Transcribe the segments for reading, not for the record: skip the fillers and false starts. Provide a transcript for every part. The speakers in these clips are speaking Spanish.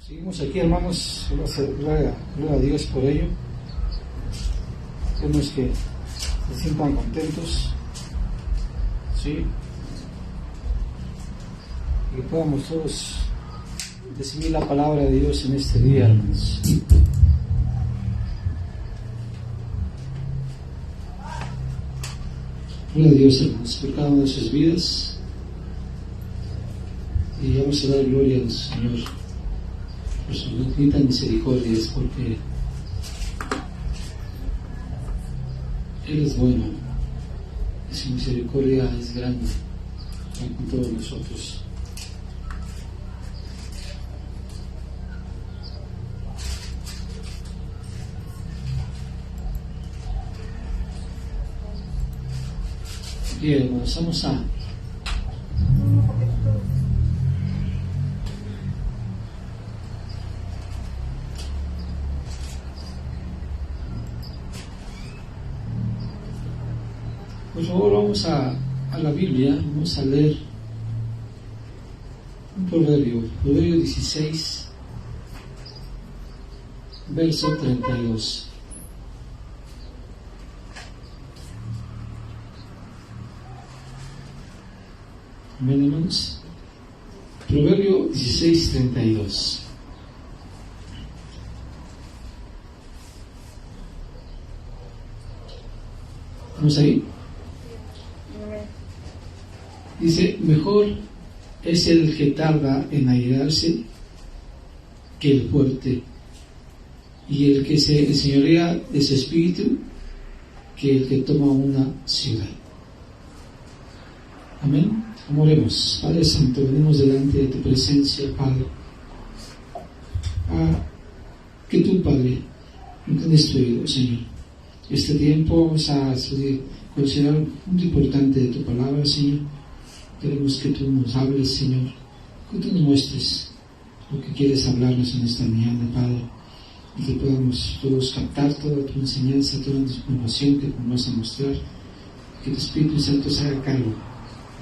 Seguimos aquí, hermanos. Gloria a Dios por ello. Queremos que se sientan contentos, ¿sí? Y que podamos todos recibir la palabra de Dios en este día, hermanos. Gloria a Dios, hermanos, por cada una de sus vidas. Y vamos a dar gloria al Señor por su infinita misericordia, es porque Él es bueno y su misericordia es grande con todos nosotros. Bien, hermanos, vamos a por favor, vamos a la Biblia, vamos a leer un proverbio 16, verso 32. Amén, hermanos. Proverbio 16, 32. ¿Vamos ahí? Dice, mejor es el que tarda en airarse que el fuerte, y el que se enseñorea de su espíritu que el que toma una ciudad. Amén. Oremos. Padre Santo, venimos delante de tu presencia, Padre. Que tú, Padre, entiendes tu oído, Señor. Este tiempo vamos a considerar un punto importante de tu palabra, Señor. Queremos que tú nos hables, Señor, que tú nos muestres lo que quieres hablarnos en esta mañana, Padre, y que podamos todos captar toda tu enseñanza, toda tu información que nos vas a mostrar, que tu Espíritu Santo se haga cargo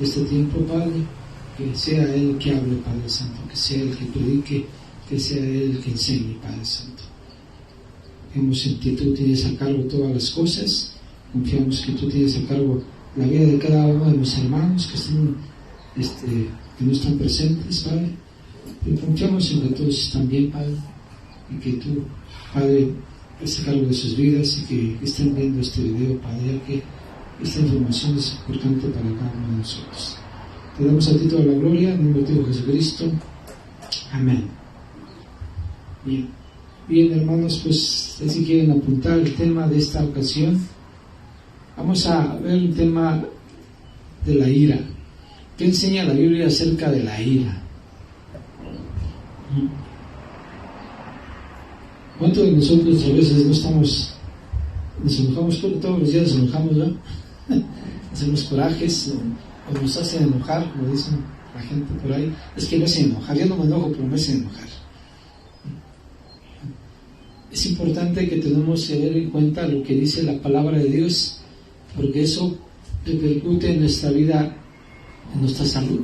de este tiempo, Padre, que sea Él el que hable, Padre Santo, que sea Él el que predique, que sea Él el que enseñe, Padre Santo. Confiamos en que tú tienes a cargo todas las cosas, confiamos que tú tienes a cargo la vida de cada uno de los hermanos que no están presentes, Padre, pero confiamos en que todos están bien, Padre, y que tú, Padre, estés a cargo de sus vidas y que estén viendo este video, Padre, ya que esta información es importante para cada uno de nosotros. Te damos a ti toda la gloria, en el nombre de Jesucristo. Amén. Bien, hermanos, pues si quieren apuntar el tema de esta ocasión, vamos a ver el tema de la ira. ¿Qué enseña la Biblia acerca de la ira? ¿Cuántos de nosotros a veces nos enojamos todos los días, nos enojamos, ¿no? Hacemos corajes o nos hacen enojar, como dicen la gente por ahí? Es que me hacen enojar, yo no me enojo, pero me hacen enojar. Es importante que tenemos que tener en cuenta lo que dice la palabra de Dios, porque eso repercute en nuestra vida, en nuestra salud.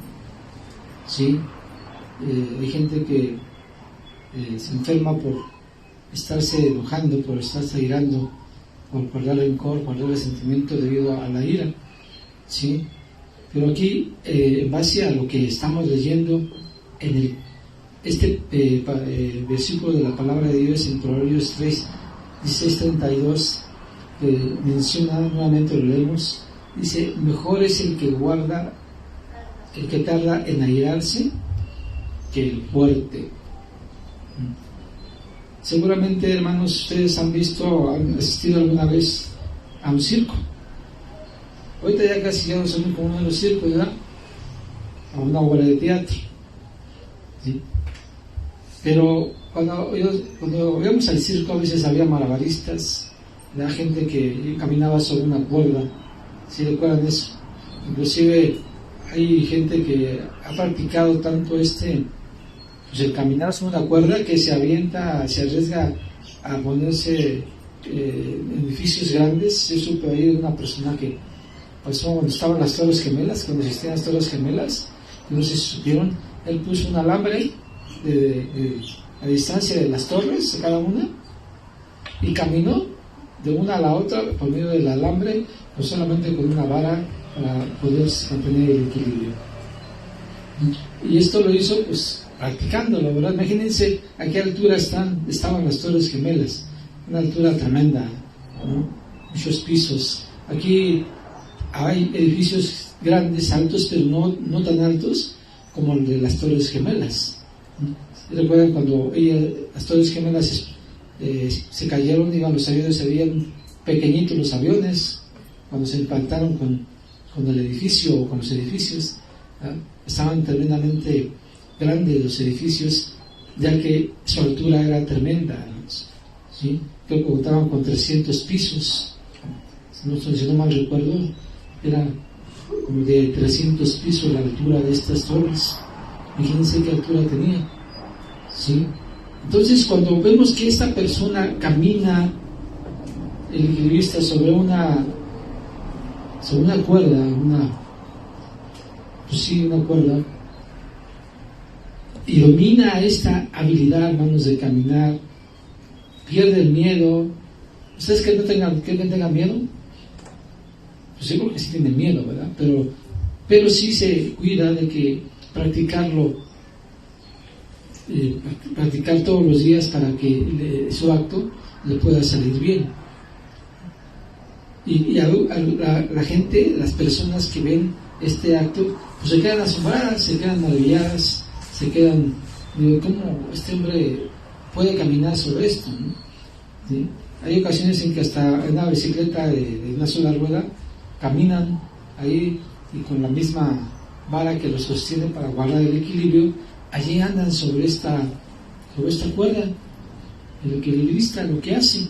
¿Sí? Hay gente que se enferma por estarse enojando, por estarse airando, por guardar rencor, guardar resentimiento debido a la ira. ¿Sí? Pero aquí, en base a lo que estamos leyendo en este versículo de la palabra de Dios en Proverbios 3, 16, 32, menciona, nuevamente lo leemos, dice, mejor es el que tarda en airarse que el fuerte. Seguramente, hermanos, ustedes han asistido alguna vez a un circo. Ahorita ya casi ya no son como uno de los circos, ¿verdad? A una obra de teatro. ¿Sí? Pero cuando íbamos al circo, a veces había malabaristas, la gente que caminaba sobre una cuerda. ¿Sí recuerdan eso? Inclusive hay gente que ha practicado tanto pues el caminar sobre una cuerda, que se avienta, se arriesga a ponerse en edificios grandes. Yo supe ahí de una persona que pasó cuando estaban las Torres Gemelas, cuando existían las Torres Gemelas, no sé si supieron, él puso un alambre a distancia de las torres, cada una, y caminó de una a la otra por medio del alambre, o solamente con una vara para poder mantener el equilibrio. Y esto lo hizo pues practicándolo, ¿verdad? Imagínense a qué altura estaban las Torres Gemelas, una altura tremenda, ¿no? Muchos pisos. Aquí hay edificios grandes, altos, pero no tan altos como el de las Torres Gemelas. ¿Recuerdan cuando las Torres Gemelas se cayeron, iban los aviones, se veían pequeñitos los aviones, cuando se impactaron con el edificio o con los edificios? Estaban tremendamente grandes los edificios, ya que su altura era tremenda, ¿sí? Creo que contaban con 300 pisos, si no mal recuerdo, era como de 300 pisos la altura de estas torres. Imagínense qué altura tenía, ¿sí? Entonces, cuando vemos que esta persona camina, el equilibrista, sobre una cuerda, una cuerda, y domina esta habilidad, hermanos, de caminar, pierde el miedo. ¿Ustedes que no tengan miedo? Pues seguro que sí tienen miedo, ¿verdad? Pero sí se cuida de que practicar todos los días para que su acto le pueda salir bien. Y a la gente, las personas que ven este acto, pues se quedan asombradas, se quedan maravilladas, se quedan, digo, ¿cómo este hombre puede caminar sobre esto, ¿no? ¿Sí? Hay ocasiones en que hasta en una bicicleta de una sola rueda caminan ahí, y con la misma vara que los sostiene para guardar el equilibrio, allí andan sobre esta cuerda. El equilibrista lo que hace,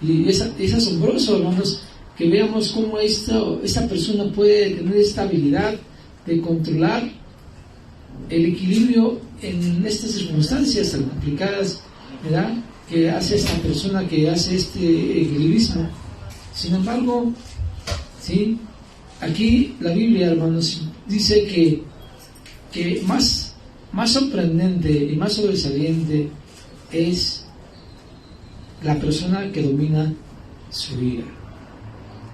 y es asombroso, hermanos, que veamos cómo esta persona puede tener esta habilidad de controlar el equilibrio en estas circunstancias tan complicadas, ¿verdad?, que hace esta persona que hace este equilibrismo. Sin embargo, ¿sí?, aquí la Biblia, hermanos, dice que más sorprendente y más sobresaliente es la persona que domina su ira.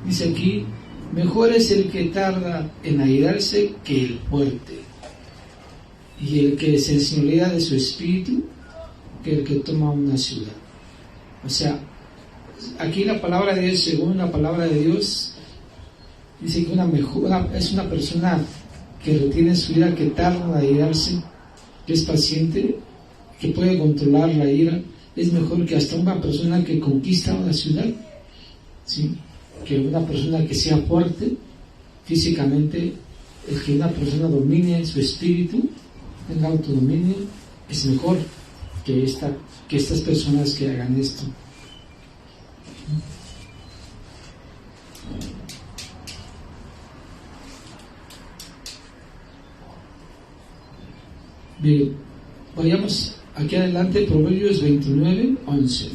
Dice aquí: mejor es el que tarda en airarse que el fuerte, y el que se enseñorea de su espíritu que el que toma una ciudad. O sea, aquí la palabra de Dios, según la palabra de Dios, dice que es una persona que retiene su ira, que tarda en airarse, que es paciente, que puede controlar la ira. Es mejor que hasta una persona que conquista una ciudad, ¿sí?, que una persona que sea fuerte físicamente. El que una persona domine su espíritu, tenga autodominio, es mejor que estas personas que hagan esto. Bien, vayamos aquí adelante, Proverbios 29:11.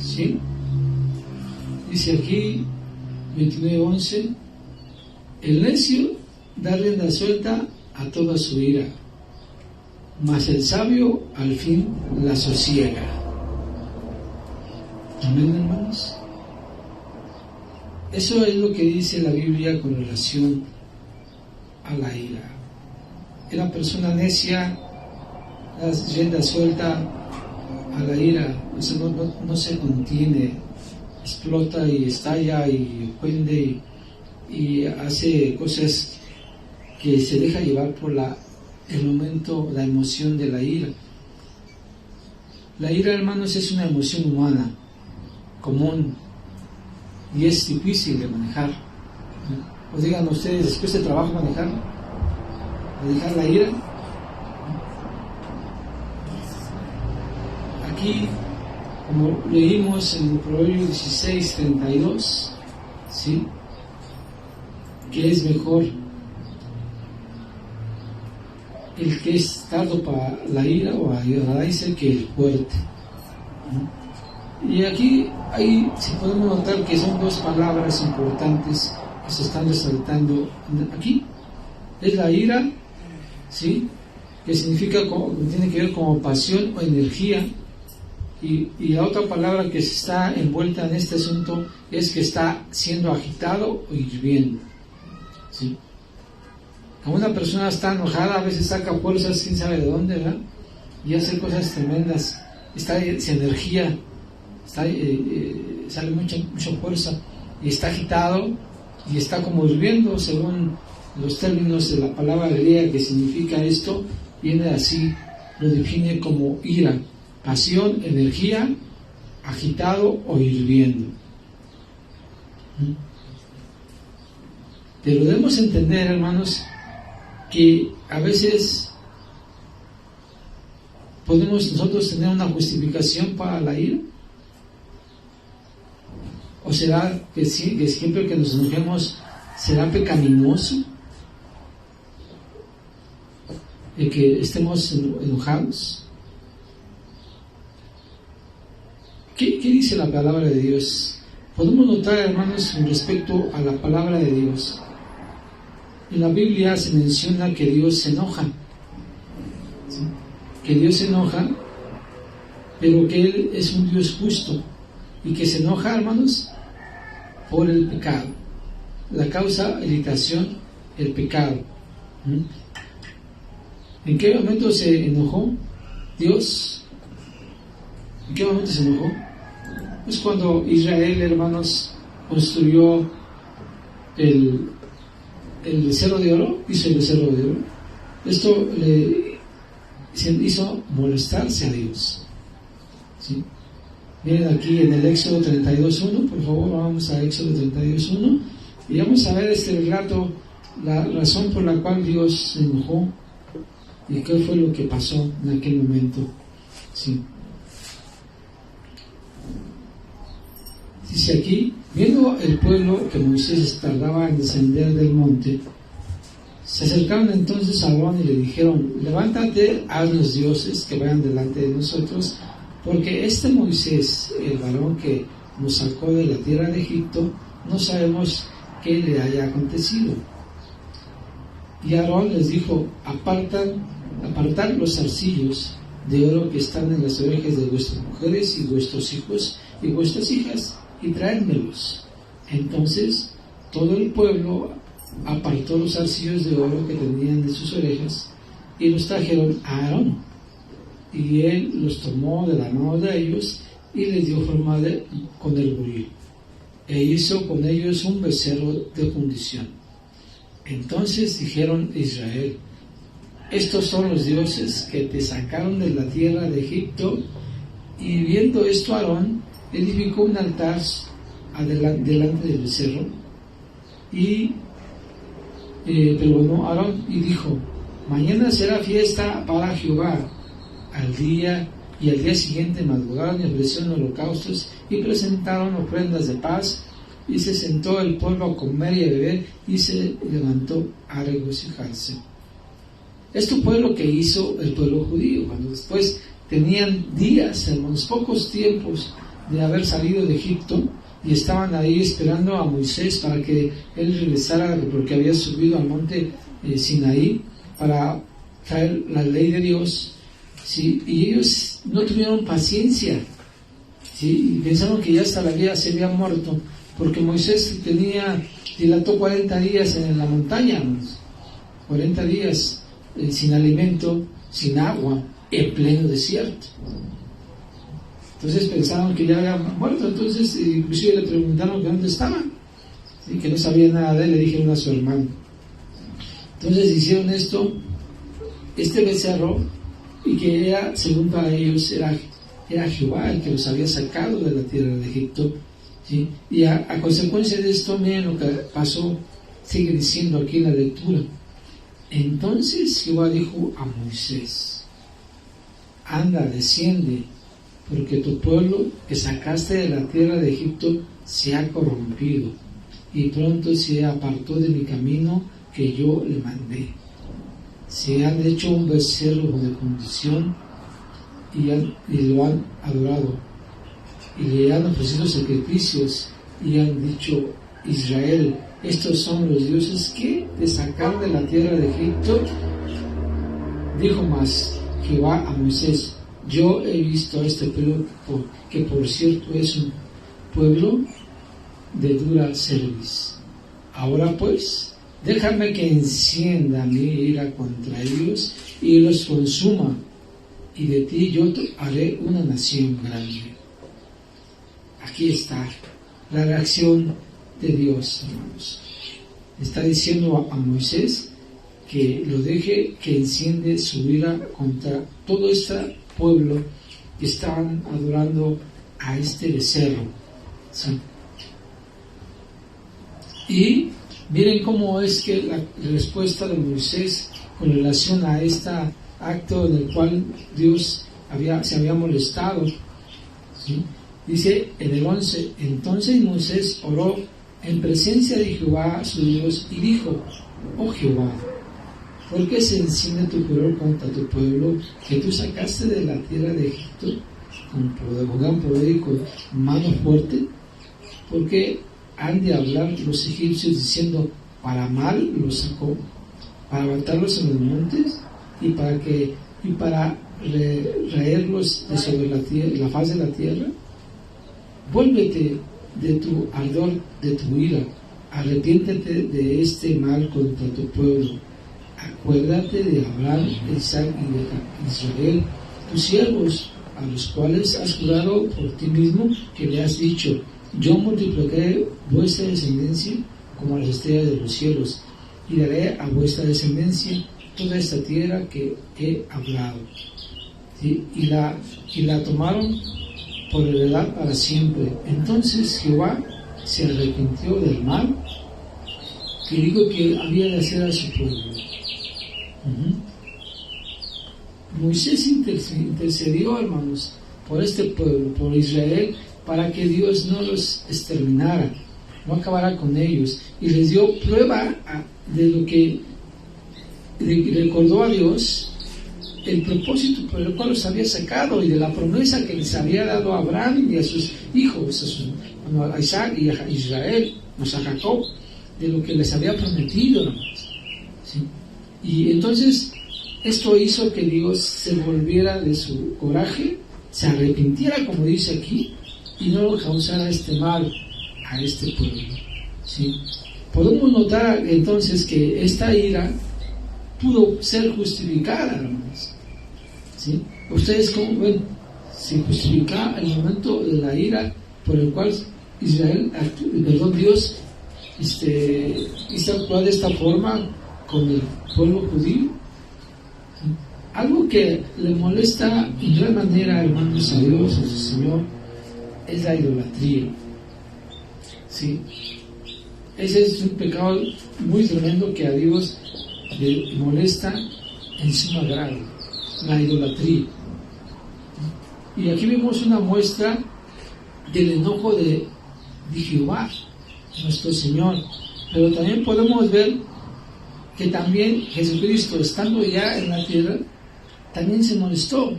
¿Sí? Dice aquí 29:11: el necio da rienda suelta a toda su ira, mas el sabio al fin la sosiega. Amén, hermanos. Eso es lo que dice la Biblia con relación a la ira. La persona necia da rienda suelta a la ira, eso no se contiene, explota y estalla y ofende y hace cosas que se deja llevar por el momento, la emoción de la ira. La ira, hermanos, es una emoción humana, común, y es difícil de manejar. O digan ustedes, después de trabajo manejar la ira. Aquí, como leímos en el Proverbio 16:32, ¿sí? Que es mejor el que es tardo para la ira o agradarse que el fuerte. Y aquí si podemos notar que son dos palabras importantes que se están resaltando aquí. Es la ira, ¿sí? Que significa, tiene que ver como pasión o energía, y la otra palabra que está envuelta en este asunto es que está siendo agitado o hirviendo, ¿sí? Cuando una persona está enojada, a veces saca fuerzas, quién sabe de dónde, ¿verdad? Y hace cosas tremendas, está sin energía, sale mucha fuerza, y está agitado y está como hirviendo, según los términos de la palabra griega que significa esto, viene así, lo define como ira, pasión, energía, agitado o hirviendo. Pero debemos entender, hermanos, que a veces podemos nosotros tener una justificación para la ira. ¿O será que siempre que nos enojemos será pecaminoso el que estemos enojados? ¿Qué dice la palabra de Dios? Podemos notar, hermanos, con respecto a la palabra de Dios. En la Biblia se menciona que Dios se enoja, ¿sí? Que Dios se enoja, pero que Él es un Dios justo, y que se enoja, hermanos, por el pecado. La causa, irritación, el pecado. ¿En qué momento se enojó Dios? ¿En qué momento se enojó? Es cuando Israel, hermanos, construyó el becerro de oro, hizo el becerro de oro. Esto se hizo molestarse a Dios, ¿sí? Miren aquí en el Éxodo 32:1, por favor, vamos a Éxodo 32:1 y vamos a ver este relato, la razón por la cual Dios se enojó y qué fue lo que pasó en aquel momento, ¿sí? Dice aquí: viendo el pueblo que Moisés tardaba en descender del monte, se acercaron entonces a Aarón y le dijeron: levántate, haznos dioses que vayan delante de nosotros, porque este Moisés, el varón que nos sacó de la tierra de Egipto, no sabemos qué le haya acontecido. Y Aarón les dijo: apartad los zarcillos de oro que están en las orejas de vuestras mujeres y vuestros hijos y vuestras hijas, y traédmelos. Entonces todo el pueblo apartó los zarcillos de oro que tenían de sus orejas y los trajeron a Aarón, y él los tomó de la mano de ellos y les dio forma con el buril, e hizo con ellos un becerro de fundición. Entonces dijeron a Israel: estos son los dioses que te sacaron de la tierra de Egipto. Y viendo esto, Aarón edificó un altar delante del becerro, y pregonó Aarón y dijo: mañana será fiesta para Jehová. Al día siguiente madrugaron y ofrecieron holocaustos y presentaron ofrendas de paz, y se sentó el pueblo a comer y a beber, y se levantó a regocijarse. Esto fue lo que hizo el pueblo judío cuando después tenían días, hermanos, pocos tiempos de haber salido de Egipto, y estaban ahí esperando a Moisés para que él regresara, porque había subido al monte Sinaí para traer la ley de Dios, ¿sí? Y ellos no tuvieron paciencia, ¿sí? Y pensaron que ya hasta la vida se había muerto, porque Moisés dilató 40 días en la montaña, 40 días sin alimento, sin agua, en pleno desierto. Entonces pensaron que ya había muerto. Entonces inclusive le preguntaron que dónde estaba, ¿sí? Que no sabía nada de él. Le dijeron a su hermano. Entonces hicieron este becerro, y que era, según para ellos, era Jehová el que los había sacado de la tierra de Egipto, ¿sí? Y a consecuencia de esto, miren lo que pasó, sigue diciendo aquí en la lectura. Entonces Jehová dijo a Moisés: anda, desciende, porque tu pueblo que sacaste de la tierra de Egipto se ha corrompido, y pronto se apartó de mi camino que yo le mandé. Se han hecho un becerro de fundición y lo han adorado, y le han ofrecido sacrificios, y han dicho: Israel, estos son los dioses que te sacaron de la tierra de Egipto. Dijo más Jehová a Moisés: yo he visto a este pueblo, que por cierto es un pueblo de dura cerviz. Ahora pues, déjame que encienda mi ira contra ellos y los consuma, y de ti yo haré una nación grande. Aquí está la reacción de Dios, hermanos. Está diciendo a Moisés que lo deje, que enciende su ira contra todo este pueblo que estaban adorando a este becerro. ¿Sí? Y miren cómo es que la respuesta de Moisés con relación a este acto en el cual Dios se había molestado. ¿Sí? Dice en el 11: entonces Moisés oró en presencia de Jehová su Dios y dijo: oh Jehová, ¿por qué se enciende tu furor contra tu pueblo que tú sacaste de la tierra de Egipto con gran poder y con mano fuerte? ¿Por qué han de hablar los egipcios diciendo: para mal los sacó, para matarlos en los montes y para raerlos de sobre la faz de la tierra? Vuélvete de tu ardor, de tu ira, arrepiéntete de este mal contra tu pueblo. Acuérdate de Abraham, de Isaac y de Israel, tus siervos, a los cuales has jurado por ti mismo, que le has dicho: yo multiplicaré vuestra descendencia como las estrellas de los cielos, y daré a vuestra descendencia toda esta tierra que he hablado. ¿Sí? Y la tomaron por heredad para siempre. Entonces Jehová se arrepintió del mal que dijo que había de hacer a su pueblo. Moisés intercedió, hermanos, por este pueblo, por Israel, para que Dios no los exterminara, no acabara con ellos, y les dio prueba de lo que recordó a Dios el propósito por el cual los había sacado, y de la promesa que les había dado a Abraham y a sus hijos, a Isaac y a Israel, a Jacob, de lo que les había prometido, hermanos. ¿Sí? Y entonces esto hizo que Dios se volviera de su coraje, se arrepintiera, como dice aquí, y no causara este mal a este pueblo. ¿Sí? Podemos notar entonces que esta ira pudo ser justificada, hermanos. ¿Sí? Ustedes, como ven, se justifica el momento de la ira por el cual Dios hizo actuar de esta forma con el pueblo judío. ¿Sí? Algo que le molesta en gran manera, hermanos, a Dios, a su Señor, es la idolatría. ¿Sí? Ese es un pecado muy tremendo que a Dios le molesta en suma grado, la idolatría. Y aquí vemos una muestra del enojo de Jehová, nuestro Señor. Pero también podemos ver que también Jesucristo, estando ya en la tierra, también se molestó.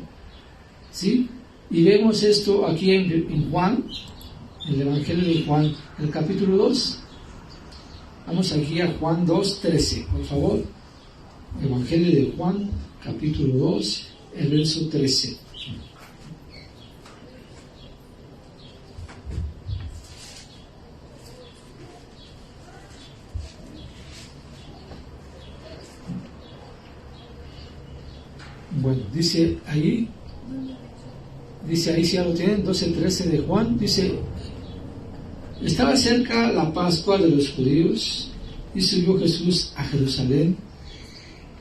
¿Sí? Y vemos esto aquí en Juan, en el Evangelio de Juan, el capítulo 2. Vamos aquí a Juan 2:13, por favor. Evangelio de Juan, capítulo 2, el verso 13. Bueno, dice ahí si ya lo tienen, 12:13 de Juan, dice: estaba cerca la Pascua de los judíos, y subió Jesús a Jerusalén,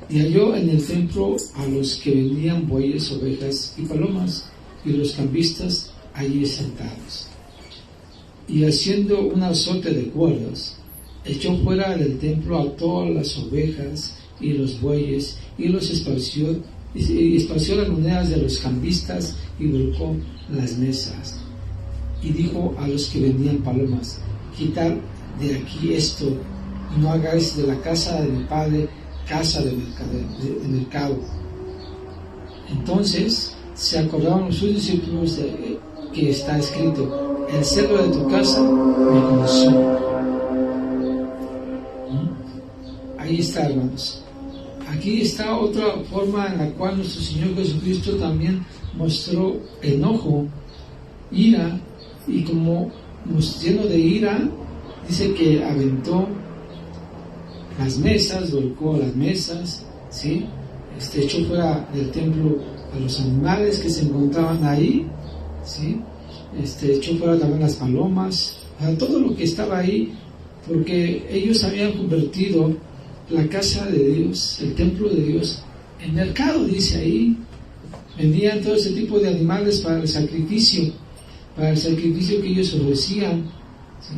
y halló en el templo a los que vendían bueyes, ovejas y palomas, y los cambistas allí sentados. Y haciendo un azote de cuerdas, echó fuera del templo a todas las ovejas y los bueyes, y los esparció y esparció las monedas de los cambistas y volcó las mesas. Y dijo a los que vendían palomas: quitad de aquí esto, y no hagáis de la casa de mi padre casa de mercado. Entonces se acordaron los sus discípulos de que está escrito: el celo de tu casa me conoció. Ahí está, hermanos. Aquí está otra forma en la cual nuestro Señor Jesucristo también mostró enojo, ira, y como lleno de ira, dice que aventó las mesas, volcó las mesas, ¿sí? Echó fuera del templo a los animales que se encontraban ahí, ¿sí? Echó fuera también las palomas, todo lo que estaba ahí, porque ellos habían convertido la casa de Dios, el templo de Dios, en mercado, dice ahí. Vendían todo ese tipo de animales para el sacrificio que ellos ofrecían, ¿sí?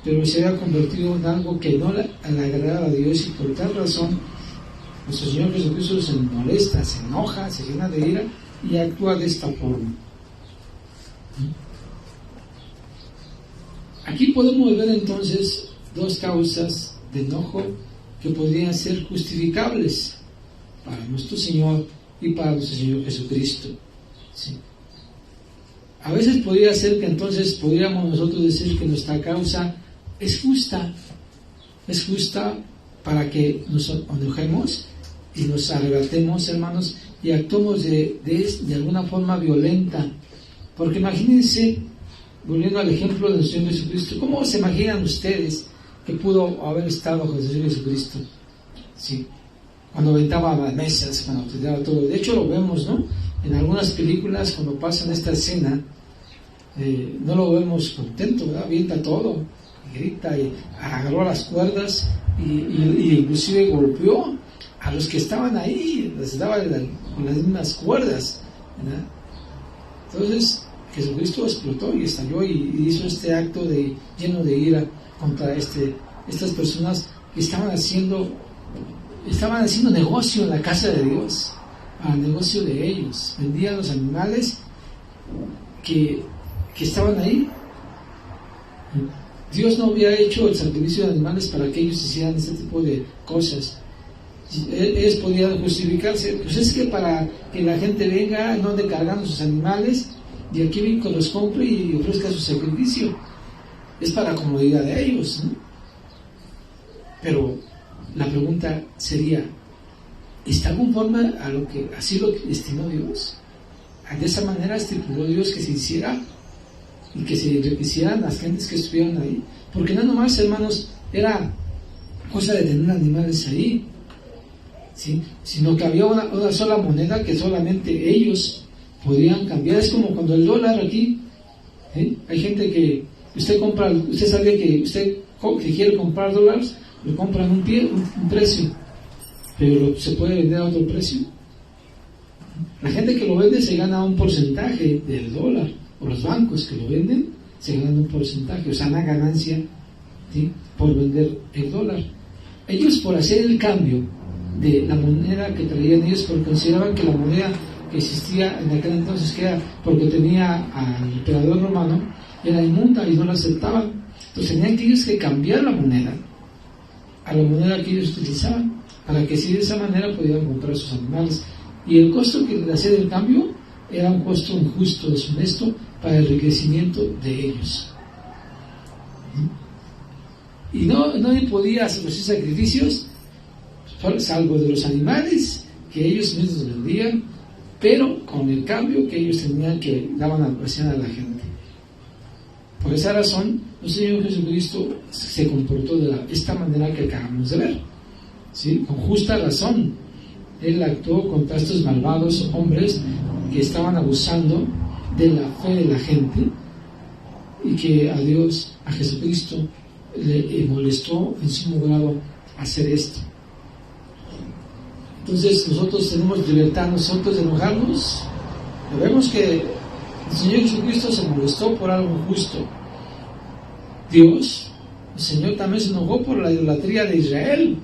Pero se había convertido en algo que no le agradaba a Dios, y por tal razón nuestro Señor Jesucristo se molesta, se enoja, se llena de ira y actúa de esta forma. Aquí podemos ver entonces dos causas de enojo que podrían ser justificables para nuestro Señor y para nuestro Señor Jesucristo, ¿sí? A veces podría ser que entonces podríamos nosotros decir que nuestra causa es justa para que nos enojemos y nos arrebatemos, hermanos, y actuemos de alguna forma violenta. Porque imagínense, volviendo al ejemplo de nuestro Señor Jesucristo, ¿cómo se imaginan ustedes que pudo haber estado con el Señor Jesucristo? Sí, cuando aventaba las mesas, cuando tiraba todo. De hecho lo vemos, ¿no? En algunas películas, cuando pasan esta escena, no lo vemos contento, ¿verdad? Avienta todo, y grita, y agarró las cuerdas, y inclusive golpeó a los que estaban ahí, les daba con las mismas cuerdas, ¿verdad? Entonces Jesucristo explotó y estalló y hizo este acto lleno de ira contra estas personas que estaban haciendo negocio en la casa de Dios, para el negocio de ellos. Vendían los animales que estaban ahí. Dios no había hecho el sacrificio de animales para que ellos hicieran este tipo de cosas. Ellos podían justificarse, pues es que para que la gente venga, no ande cargando sus animales, y aquí Vinco los compre y ofrezca su sacrificio. Es para comodidad de ellos, ¿no? Pero la pregunta sería: ¿está conforme a así lo estimó Dios? De esa manera estipuló Dios que se hiciera y que se requisieran las gentes que estuvieran ahí. Porque no nomás, hermanos, era cosa de tener animales ahí, ¿sí? Sino que había una sola moneda que solamente ellos podían cambiar. Es como cuando el dólar aquí, ¿sí? Hay gente que usted sabe que usted que quiere comprar dólares, lo compran un precio, pero se puede vender a otro precio. La gente que lo vende se gana un porcentaje del dólar, o los bancos que lo venden se ganan un porcentaje, o sea, una ganancia, ¿sí?, por vender el dólar. Ellos, por hacer el cambio de la moneda que traían ellos, porque consideraban que la moneda que existía en aquel entonces, que era porque tenía al emperador romano, era inmunda y no la aceptaban. Entonces tenían que ellos que cambiar la moneda a la moneda que ellos utilizaban, para que así de esa manera pudieran comprar sus animales. Y el costo que le hacía del cambio era un costo injusto, deshonesto, para el enriquecimiento de ellos. Y nadie podía hacer sacrificios, salvo de los animales que ellos mismos vendían, pero con el cambio que ellos tenían, que daban a apreciar a la gente. Por esa razón, nuestro Señor Jesucristo se comportó de esta manera que acabamos de ver, ¿sí? Con justa razón. Él actuó contra estos malvados hombres que estaban abusando de la fe de la gente, y que a Dios, a Jesucristo, le molestó en sumo grado hacer esto. Entonces nosotros tenemos libertad nosotros de enojarnos. Vemos que el Señor Jesucristo se molestó por algo injusto. Dios, el Señor, también se enojó por la idolatría de Israel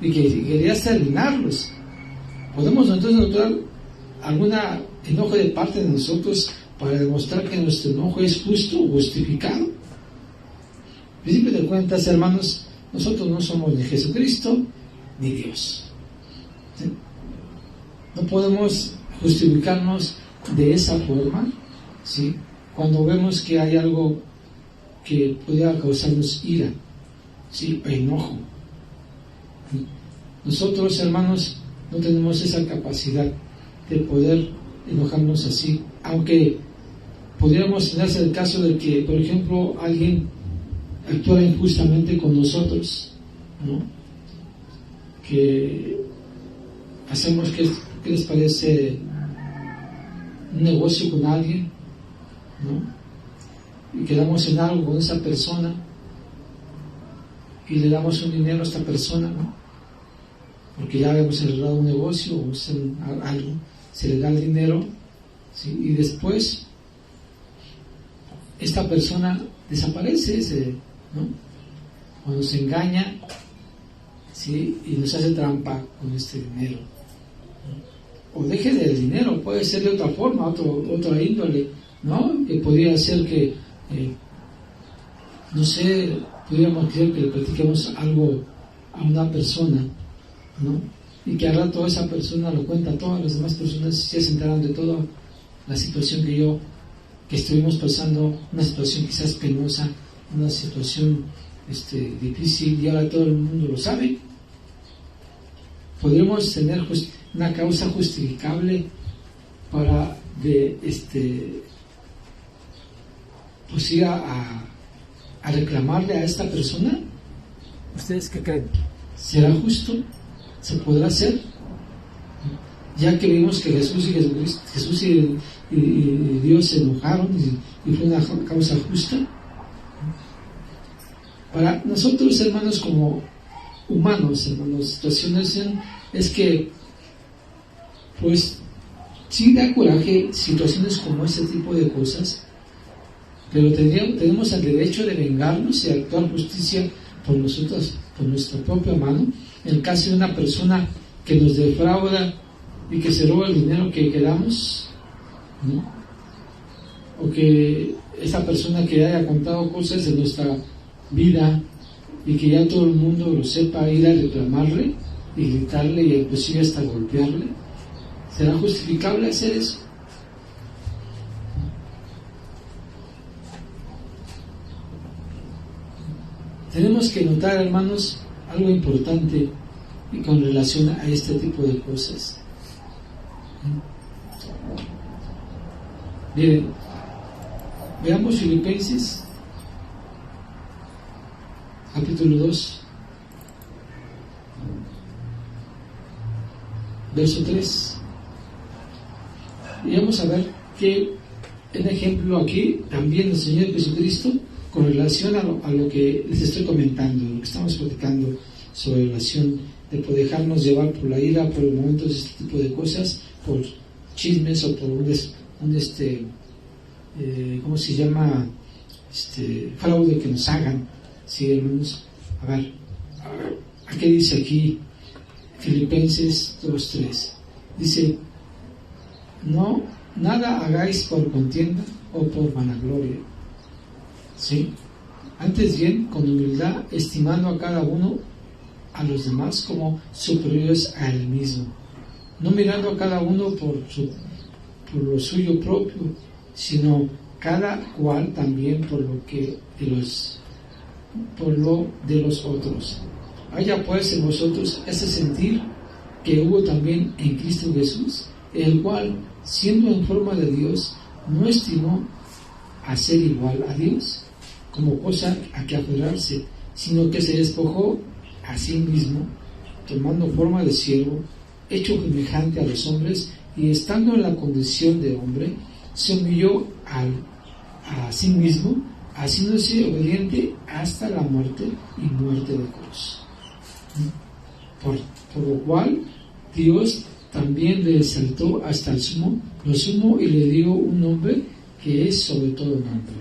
y que quería exterminarlos. ¿Podemos entonces notar alguna enojo de parte de nosotros para demostrar que nuestro enojo es justo o justificado? Al principio de cuentas, hermanos, nosotros no somos ni Jesucristo ni Dios. ¿Sí? No podemos justificarnos de esa forma, ¿sí? Cuando vemos que hay algo que pudiera causarnos ira, ¿sí? O enojo. ¿Sí? Nosotros, hermanos, no tenemos esa capacidad de poder enojarnos así, aunque podríamos tenerse el caso de que, por ejemplo, alguien actuara injustamente con nosotros, ¿no? Que hacemos, ¿qué les parece? Un negocio con alguien, ¿no? Y quedamos en algo con esa persona y le damos un dinero a esta persona, ¿no? Porque ya habíamos cerrado un negocio o algo, se le da el dinero, ¿sí? Y después esta persona desaparece, ¿no? O nos engaña, ¿sí? Y nos hace trampa con este dinero, ¿no? O deje del dinero, puede ser de otra forma, otra índole, ¿no? Que podría ser que, no sé, podríamos creer que le platiquemos algo a una persona, ¿no? Y que al rato esa persona lo cuenta a todas las demás personas y ya se enteraron de toda la situación que estuvimos pasando, una situación quizás penosa, una situación difícil, y ahora todo el mundo lo sabe. Podríamos tener una causa justificable para pues ir a reclamarle a esta persona. ¿Ustedes qué creen? ¿Será justo? ¿Se podrá hacer? Ya que vimos que Jesús y Dios se enojaron y fue una causa justa. Para nosotros, hermanos, como humanos, hermanos, situaciones es que, pues, sí da coraje situaciones como ese tipo de cosas, pero tenemos el derecho de vengarnos y actuar justicia por nosotros, por nuestra propia mano, en el caso de una persona que nos defrauda y que se roba el dinero que quedamos, ¿no? O que esa persona que haya contado cosas de nuestra vida y que ya todo el mundo lo sepa, ir a reclamarle y gritarle y inclusive hasta golpearle. ¿Será justificable hacer eso? Tenemos que notar, hermanos, algo importante y con relación a este tipo de cosas. Miren, veamos Filipenses capítulo 2, verso 3. Y vamos a ver que el ejemplo aquí también del Señor Jesucristo con relación a lo que les estoy comentando, lo que estamos platicando sobre relación de poder dejarnos llevar por la ira, por momentos de este tipo de cosas, por chismes o por ¿cómo se llama? Fraude que nos hagan. Sí, hermanos. A ver, ¿qué dice aquí Filipenses 2:3? Dice: no, nada hagáis por contienda o por vanagloria, ¿sí? Antes bien, con humildad, estimando a cada uno a los demás como superiores a él mismo, no mirando a cada uno por lo suyo propio, sino cada cual también por lo de los otros. Haya pues en vosotros ese sentir que hubo también en Cristo Jesús, el cual, siendo en forma de Dios, no estimó a ser igual a Dios como cosa a que aferrarse, sino que se despojó a sí mismo, tomando forma de siervo, hecho semejante a los hombres, y estando en la condición de hombre, se humilló a sí mismo, haciéndose obediente hasta la muerte y muerte de cruz. Por lo cual Dios también le exaltó hasta lo sumo y le dio un nombre que es sobre todo nombre,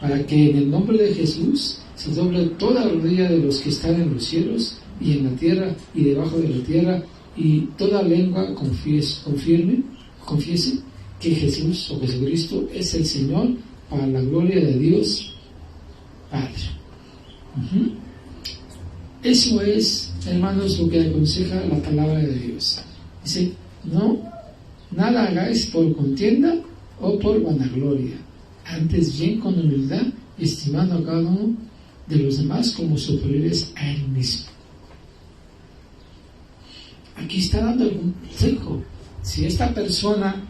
para que en el nombre de Jesús se doble toda rodilla de los que están en los cielos y en la tierra y debajo de la tierra, y toda lengua confiese que Jesús o Jesucristo es el Señor para la gloria de Dios Padre. Eso es, hermanos, lo que aconseja la palabra de Dios. Dice, no, nada hagáis por contienda o por vanagloria, antes bien con humildad, estimando a cada uno de los demás como superiores a él mismo. Aquí está dando algún consejo. Si esta persona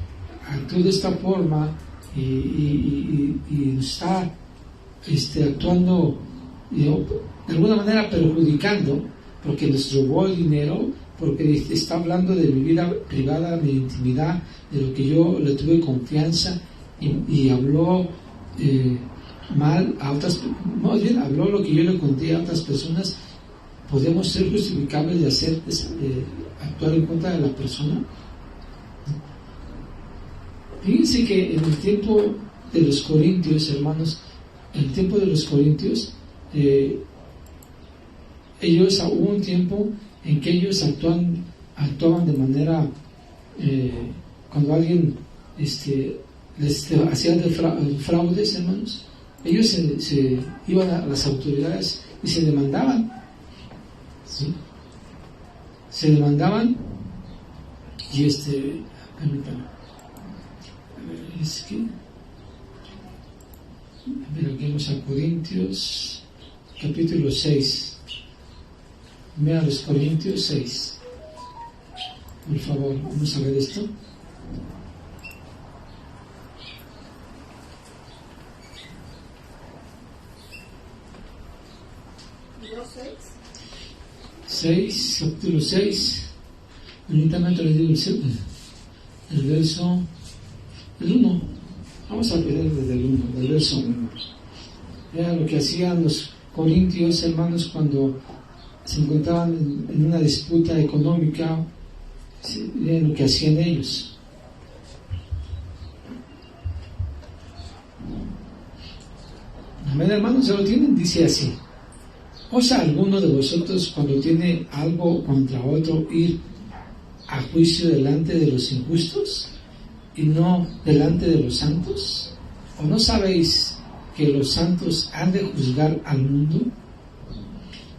actúa de esta forma y está actuando de alguna manera perjudicando, porque nos robó el dinero, porque está hablando de mi vida privada, mi intimidad, de lo que yo le tuve confianza y habló mal a otras, más bien habló lo que yo le conté a otras personas, podemos ser justificables de hacer actuar en contra de la persona. Fíjense que en el tiempo de los corintios, hermanos, en el tiempo de los corintios, ellos hubo un tiempo en que ellos actuaban de manera, cuando alguien les hacía fraudes, hermanos, ellos se iban a las autoridades y se demandaban, ¿sí? Se demandaban y permítanme, aquí vamos a Corintios capítulo 6. Mira los Corintios 6. Por favor, vamos a ver esto. Capítulo 6. Únicamente les digo el verso, el 1. Vamos a ver desde el 1, del verso 1. Vean lo que hacían los corintios, hermanos, cuando se encontraban en una disputa económica. Vean lo que hacían ellos. Amén, hermanos, ¿ya lo tienen? Dice así: ¿osa alguno de vosotros, cuando tiene algo contra otro, ir a juicio delante de los injustos y no delante de los santos? ¿O no sabéis que los santos han de juzgar al mundo?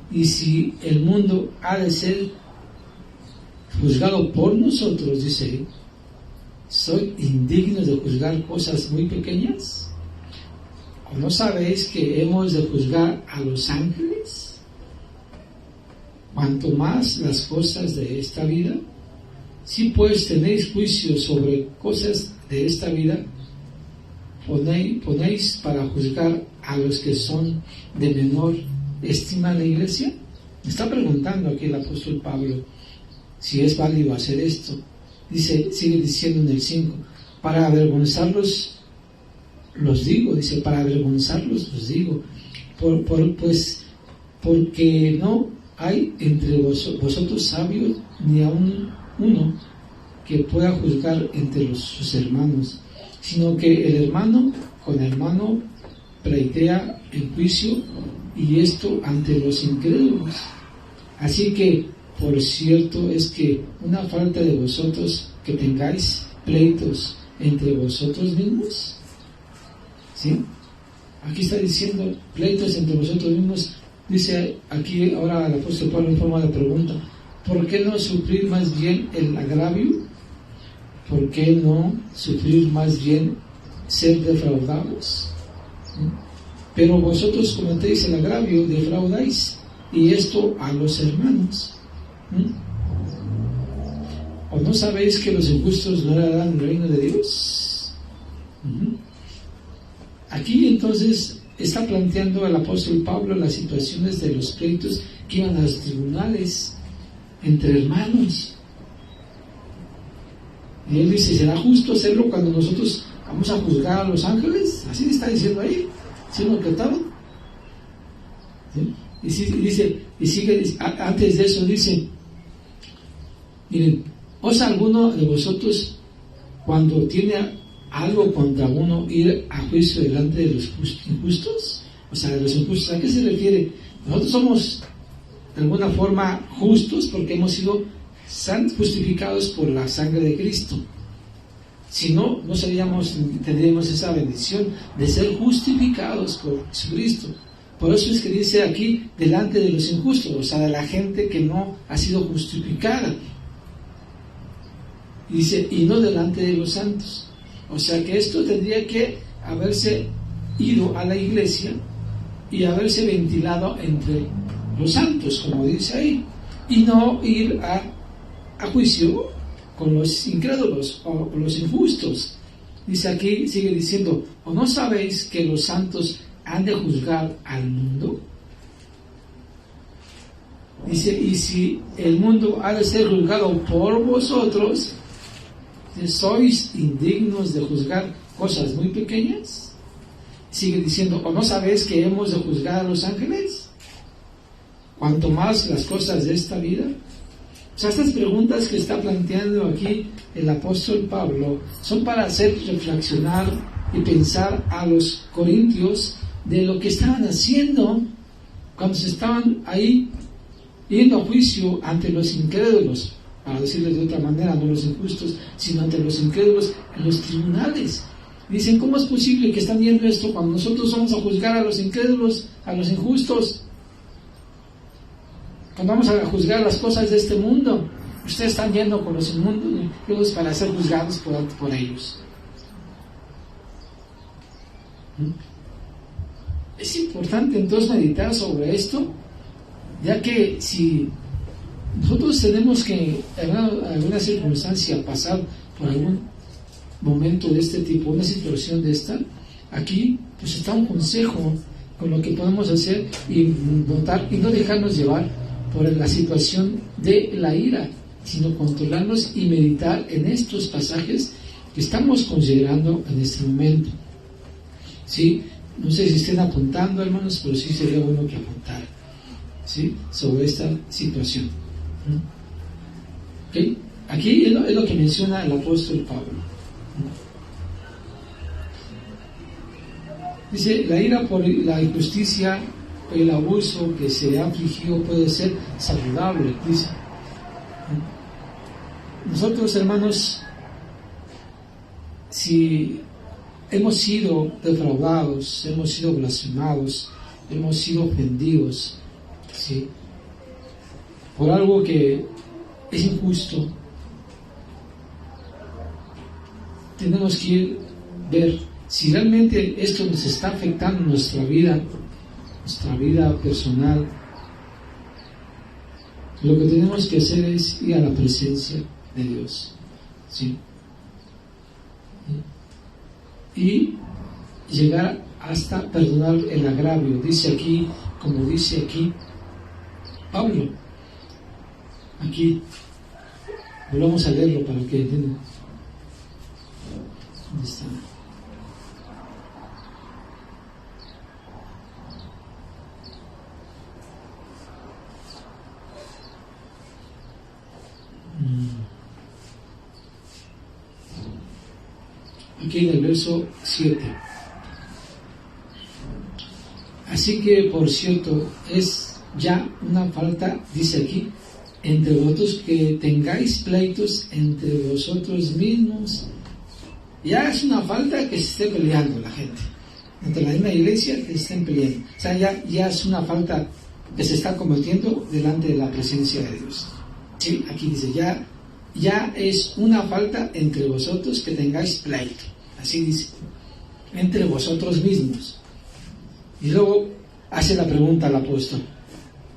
Y si el mundo ha de ser juzgado por nosotros, dice, ¿soy indigno de juzgar cosas muy pequeñas? ¿O no sabéis que hemos de juzgar a los ángeles? Cuanto más las cosas de esta vida. Si pues tenéis juicio sobre cosas de esta vida, ponéis para juzgar a los que son de menor estima en la iglesia. Está preguntando aquí el apóstol Pablo si es válido hacer esto. Sigue diciendo en el 5, para avergonzarlos los digo, dice, para avergonzarlos los digo, pues porque no hay entre vosotros sabios ni aun uno que pueda juzgar entre sus hermanos, sino que el hermano con hermano pleitea en juicio, y esto ante los incrédulos. Así que, por cierto, es que una falta de vosotros que tengáis pleitos entre vosotros mismos. ¿Sí? Aquí está diciendo pleitos entre vosotros mismos. Dice aquí ahora el apóstol Pablo en forma de pregunta: ¿por qué no sufrir más bien el agravio? ¿Por qué no sufrir más bien ser defraudados? ¿Sí? Pero vosotros cometéis el agravio, defraudáis, y esto a los hermanos. ¿O no sabéis que los injustos no heredarán el reino de Dios? Aquí entonces está planteando el apóstol Pablo las situaciones de los pleitos que iban a los tribunales entre hermanos. Y él dice, ¿será justo hacerlo cuando nosotros vamos a juzgar a los ángeles? Así le está diciendo ahí, ¿sí lo trataron? ¿Sí? Y sigue, antes de eso dice, miren, ¿osa alguno de vosotros, cuando tiene algo contra uno, ir a juicio delante de los injustos? O sea, de los injustos, ¿a qué se refiere? Nosotros somos de alguna forma justos porque hemos sido Están justificados por la sangre de Cristo. Si no, no tendríamos esa bendición de ser justificados por Jesucristo. Por eso es que dice aquí, delante de los injustos, o sea, de la gente que no ha sido justificada. Dice, y no delante de los santos. O sea que esto tendría que haberse ido a la iglesia y haberse ventilado entre los santos, como dice ahí, y no ir a juicio con los incrédulos o con los injustos. Dice aquí, sigue diciendo, ¿o no sabéis que los santos han de juzgar al mundo? Dice, y si el mundo ha de ser juzgado por vosotros, ¿sois indignos de juzgar cosas muy pequeñas? Sigue diciendo, ¿o no sabéis que hemos de juzgar a los ángeles? Cuanto más las cosas de esta vida. O sea, estas preguntas que está planteando aquí el apóstol Pablo son para hacer reflexionar y pensar a los corintios de lo que estaban haciendo cuando se estaban ahí yendo a juicio ante los incrédulos, para decirles de otra manera, no los injustos, sino ante los incrédulos en los tribunales. Dicen, ¿cómo es posible que están viendo esto cuando nosotros vamos a juzgar a los incrédulos, a los injustos? Cuando vamos a juzgar las cosas de este mundo, ustedes están yendo con los inmundos para ser juzgados por ellos. Es importante entonces meditar sobre esto, ya que si nosotros tenemos que en alguna circunstancia pasar por algún momento de este tipo, una situación de esta, aquí pues está un consejo con lo que podemos hacer y notar y no dejarnos llevar por la situación de la ira, sino controlarnos y meditar en estos pasajes que estamos considerando en este momento. ¿Sí? No sé si estén apuntando, hermanos, pero sí sería bueno que apuntaran, ¿sí?, sobre esta situación. ¿Okay? Aquí es lo que menciona el apóstol Pablo. Dice, la ira por la injusticia, el abuso que se ha afligido puede ser saludable, dice. Nosotros, hermanos, si hemos sido defraudados, hemos sido blasfemados, hemos sido ofendidos, ¿sí?, por algo que es injusto, tenemos que ver si realmente esto nos está afectando nuestra vida personal. Lo que tenemos que hacer es ir a la presencia de Dios, ¿sí?, y llegar hasta perdonar el agravio. Dice aquí, como dice aquí Pablo, aquí volvamos a leerlo para que entiendan. ¿Dónde está? Aquí en el verso 7. Así que, por cierto, es ya una falta, dice aquí, entre vosotros que tengáis pleitos entre vosotros mismos. Ya es una falta que se esté peleando la gente. Entre la misma iglesia que se estén peleando. O sea, ya es una falta que se está cometiendo delante de la presencia de Dios. Sí, aquí dice, ya es una falta entre vosotros que tengáis pleito. Así dice, entre vosotros mismos. Y luego hace la pregunta al apóstol,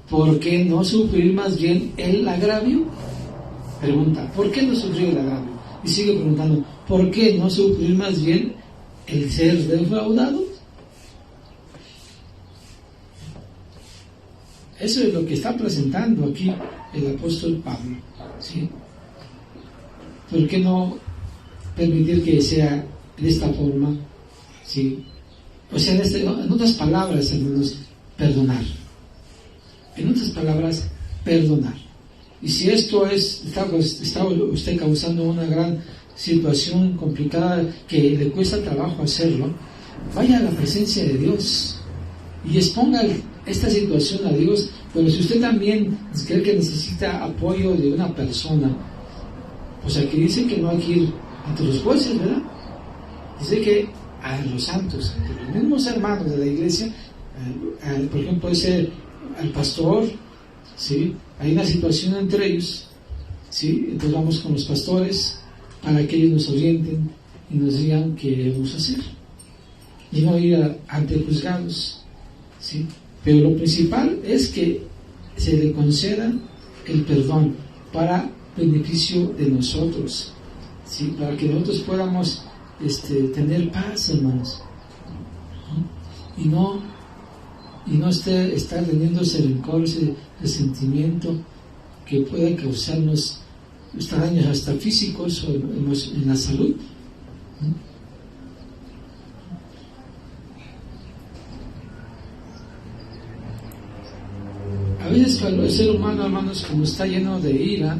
¿por qué no sufrir más bien el agravio? Pregunta, ¿por qué no sufrir el agravio? Y sigue preguntando, ¿por qué no sufrir más bien el ser defraudado? Eso es lo que está presentando aquí el apóstol Pablo, ¿sí? ¿Por qué no permitir que sea de esta forma? ¿Sí? O sea, en otras palabras, hermanos, perdonar. En otras palabras, perdonar. Y si esto está usted causando una gran situación complicada que le cuesta trabajo hacerlo, vaya a la presencia de Dios y exponga esta situación a Dios, pero si usted también cree que necesita apoyo de una persona, pues aquí dice que no hay que ir ante los jueces, ¿verdad? Dice que a los santos, ante los mismos hermanos de la iglesia, por ejemplo, ese al pastor, ¿sí? Hay una situación entre ellos, ¿sí? Entonces vamos con los pastores para que ellos nos orienten y nos digan qué debemos hacer y no ir ante juzgados, ¿sí? Pero lo principal es que se le conceda el perdón para beneficio de nosotros, ¿sí? Para que nosotros podamos tener paz, hermanos, y no estar teniendo ese rencor, ese resentimiento que pueda causarnos daños hasta físicos o en la salud. A veces cuando el ser humano, hermanos, como está lleno de ira,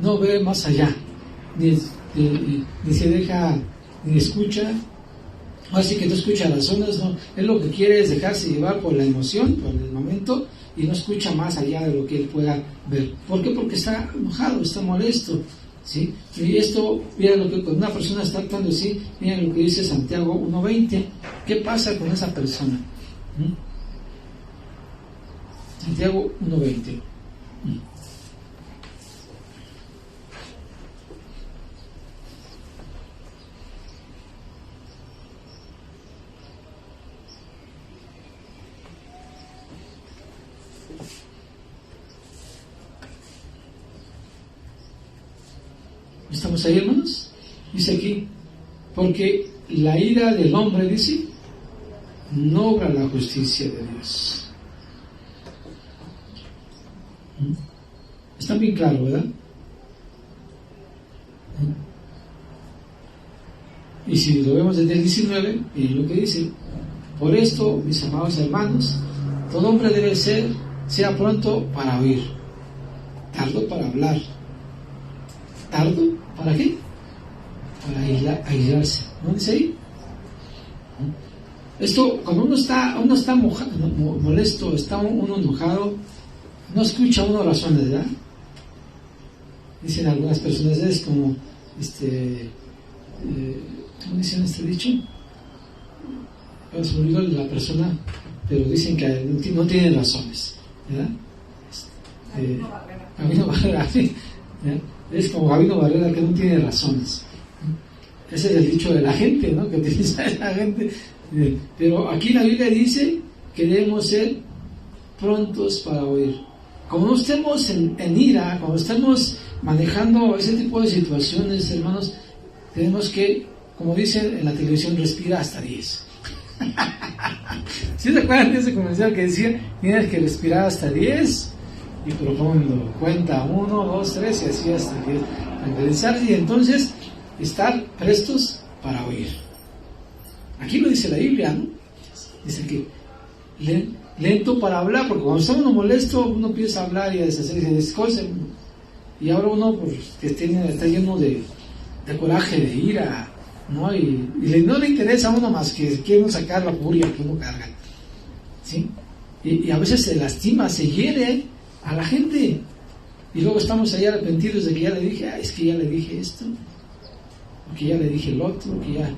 no ve más allá, ni se deja, ni escucha. Así que no escucha razones, no, él lo que quiere es dejarse llevar por la emoción, por el momento, y no escucha más allá de lo que él pueda ver. ¿Por qué? Porque está enojado, está molesto, ¿sí? Y esto, mira lo que cuando una persona está actuando así, mira lo que dice Santiago 1:20. ¿Qué pasa con esa persona? Santiago 1:20. ¿Estamos ahí, hermanos? Dice aquí, porque la ira del hombre, dice, no obra la justicia de Dios. Está bien claro, ¿verdad? Y si lo vemos desde el 19, miren lo que dice: por esto, mis amados hermanos, todo hombre debe sea pronto para oír, tardo para hablar. ¿Tardo? ¿Para qué? Para airarse. ¿No dice ahí? Esto, cuando uno está molesto, está uno enojado, no escucha uno razones, ¿verdad? Dicen algunas personas, es como, ¿cómo dicen este dicho? Se me olvidó la persona, pero dicen que no tiene razones, ¿verdad? Gabino Barrera, ¿verdad? Es como Gabino Barrera, que no tiene razones. Ese es el dicho de la gente, ¿no? Que utiliza la gente. Pero aquí la Biblia dice que debemos ser prontos para oír. Como no estemos en ira, cuando estemos manejando ese tipo de situaciones, hermanos, tenemos que, como dicen en la televisión, respira hasta 10. ¿Sí se acuerdan de ese comercial que decía, tienes que respirar hasta 10? Y profundo, cuenta 1, 2, 3 y así hasta 10. Tranquilizarse y entonces estar prestos para oír. Aquí lo dice la Biblia, ¿no? Dice que lento para hablar, porque cuando está uno molesto, uno empieza a hablar y a deshacerse de cosas. Y ahora uno, pues, que está lleno de coraje, de ira, ¿no? Y no le interesa a uno más que quiere sacar la furia que uno carga, ¿sí? Y a veces se lastima, se hiere a la gente. Y luego estamos ahí arrepentidos de que ya le dije, es que ya le dije esto, o que ya le dije el otro, que ya...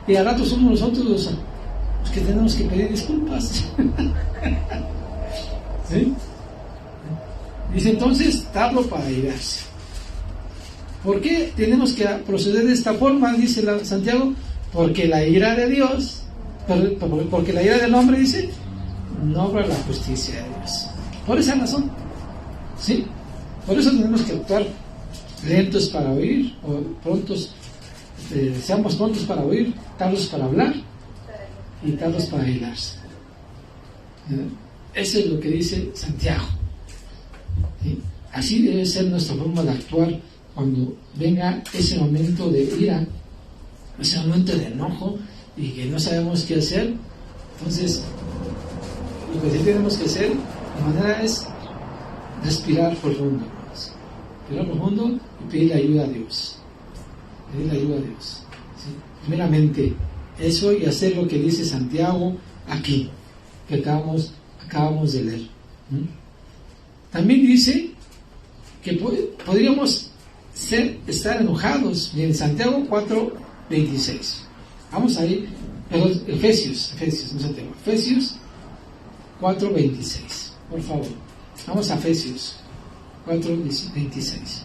Y al rato somos nosotros los que tenemos que pedir disculpas. ¿Sí? Dice entonces, tardo para irarse. ¿Por qué tenemos que proceder de esta forma? Dice Santiago, porque la ira de Dios, porque la ira del hombre, dice, no obra la justicia de Dios. Por esa razón, ¿sí? Por eso tenemos que actuar lentos para oír, o prontos, seamos prontos para oír, tardos para hablar y tardos para irarse. Eso es lo que dice Santiago, ¿sí? Así debe ser nuestra forma de actuar cuando venga ese momento de ira, ese momento de enojo y que no sabemos qué hacer. Entonces, lo que sí tenemos que hacer de manera es respirar profundo, respirar profundo y pedirle ayuda a Dios. Pedirle ayuda a Dios, ¿sí? Primeramente eso, y hacer lo que dice Santiago, aquí, que acabamos de leer. También dice que podríamos estar enojados. En Santiago 4:26. Vamos a ir, perdón, Efesios, no Santiago, Efesios 4:26, por favor. Vamos a Efesios 4:26.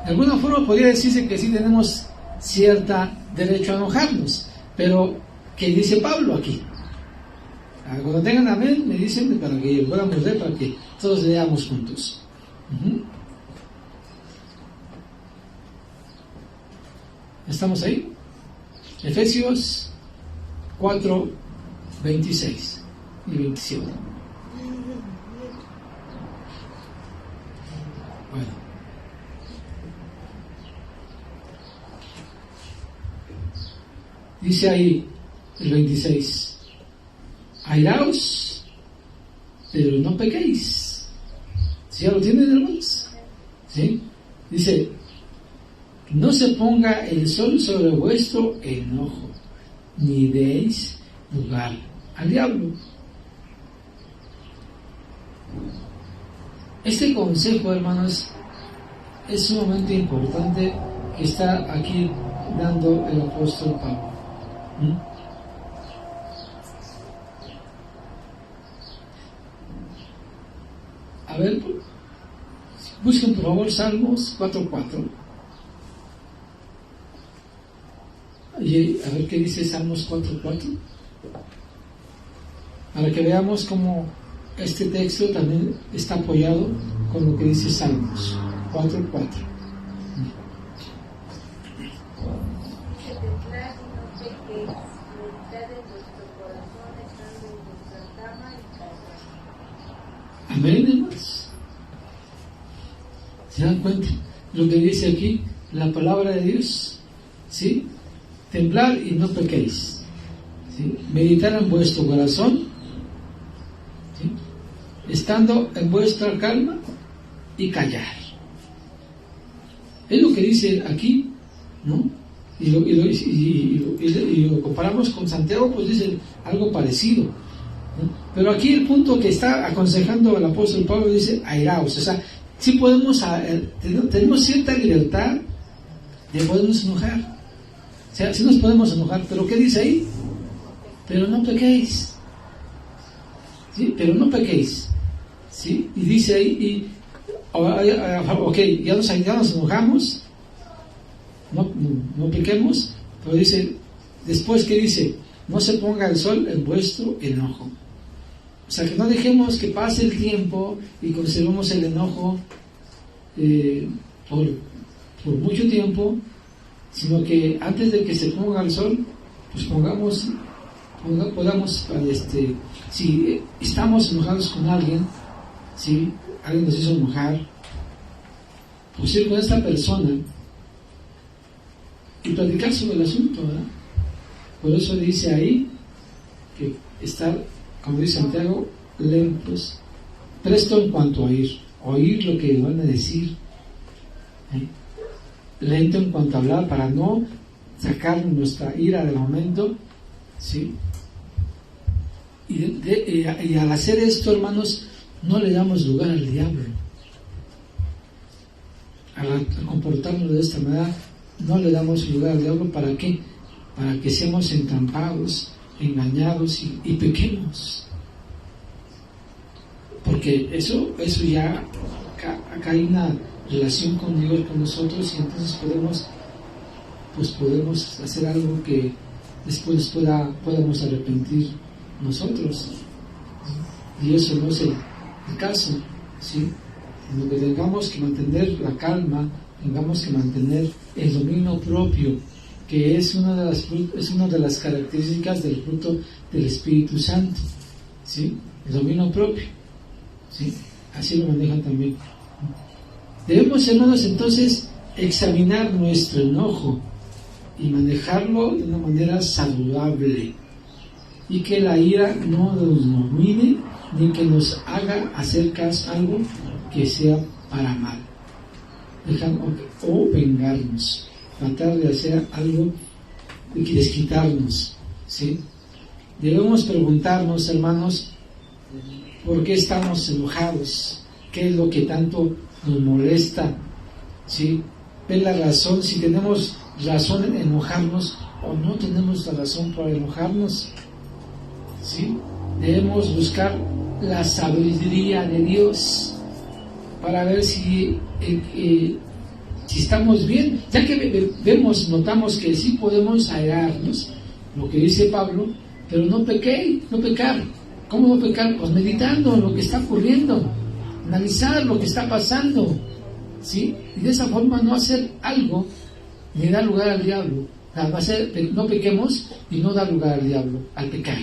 De alguna forma podría decirse que sí tenemos cierto derecho a enojarnos, pero ¿qué dice Pablo aquí? Cuando tengan amén, me dicen para que podamos leer, para que todos leamos juntos. ¿Estamos ahí? Efesios 4:26 y 27. Bueno. Dice ahí el 26: airaos, pero no pequéis. ¿Sí ya lo tienen, hermanos? ¿Sí? Dice: no se ponga el sol sobre vuestro enojo, ni deis lugar al diablo. Este consejo, hermanos, es sumamente importante que está aquí dando el apóstol Pablo. A ver, busquen por favor Salmos 4:4. Y a ver qué dice Salmos 4:4. Para que veamos cómo este texto también está apoyado con lo que dice Salmos 4:4. Amén, hermanos. ¿Se dan cuenta lo que dice aquí la palabra de Dios? ¿Sí? Temblad y no pequéis. ¿Sí? Meditar en vuestro corazón, ¿sí? Estando en vuestra calma y callar. Es lo que dice aquí, ¿no? Y lo comparamos con Santiago, pues dice algo parecido, ¿no? Pero aquí el punto que está aconsejando el apóstol Pablo dice airaos. O sea, sí podemos, tenemos cierta libertad de podernos enojar. O sea, sí nos podemos enojar, pero ¿qué dice ahí? Pero no pequéis. ¿Sí? Pero no pequéis. ¿Sí? Y dice ahí, ok, ya nos enojamos, no pequemos, pero dice, después que dice, no se ponga el sol en vuestro enojo. O sea, que no dejemos que pase el tiempo y conservemos el enojo por mucho tiempo, sino que antes de que se ponga el sol, pues podamos, si estamos enojados con alguien, si alguien nos hizo enojar, pues ir con esta persona y platicar sobre el asunto, ¿verdad? Por eso dice ahí que estar, como dice Santiago, lentos, presto en cuanto a oír lo que van a decir, lento en cuanto a hablar, para no sacar nuestra ira del momento, ¿sí? Y al hacer esto, hermanos, no le damos lugar al diablo. Al comportarnos de esta manera, no le damos lugar al diablo. ¿Para qué? Para que seamos entrampados, engañados y pequemos. Porque eso ya acá hay una relación con Dios, con nosotros, y entonces podemos hacer algo que después podamos arrepentir nosotros, y eso no es el caso, ¿sí? Sino que tengamos que mantener la calma, tengamos que mantener el dominio propio, que es una de las características del fruto del Espíritu Santo, ¿sí? El dominio propio, ¿sí? Así lo manejan también. Debemos, hermanos, entonces examinar nuestro enojo y manejarlo de una manera saludable, y que la ira no nos domine ni que nos haga hacer algo que sea para mal, o vengarnos, tratar de hacer algo desquitarnos, ¿sí? Debemos preguntarnos, hermanos, ¿por qué estamos enojados? ¿Qué es lo que tanto nos molesta? ¿Sí? Ver la razón, si tenemos razón en enojarnos o no tenemos la razón para enojarnos. ¿Sí? Debemos buscar la sabiduría de Dios para ver si estamos bien, ya que notamos que sí podemos airarnos, lo que dice Pablo, pero no pecar. ¿Cómo no pecar? Pues meditando en lo que está ocurriendo, analizar lo que está pasando, ¿sí? Y de esa forma no hacer algo ni dar lugar al diablo. No pequemos y no dar lugar al diablo, al pecar.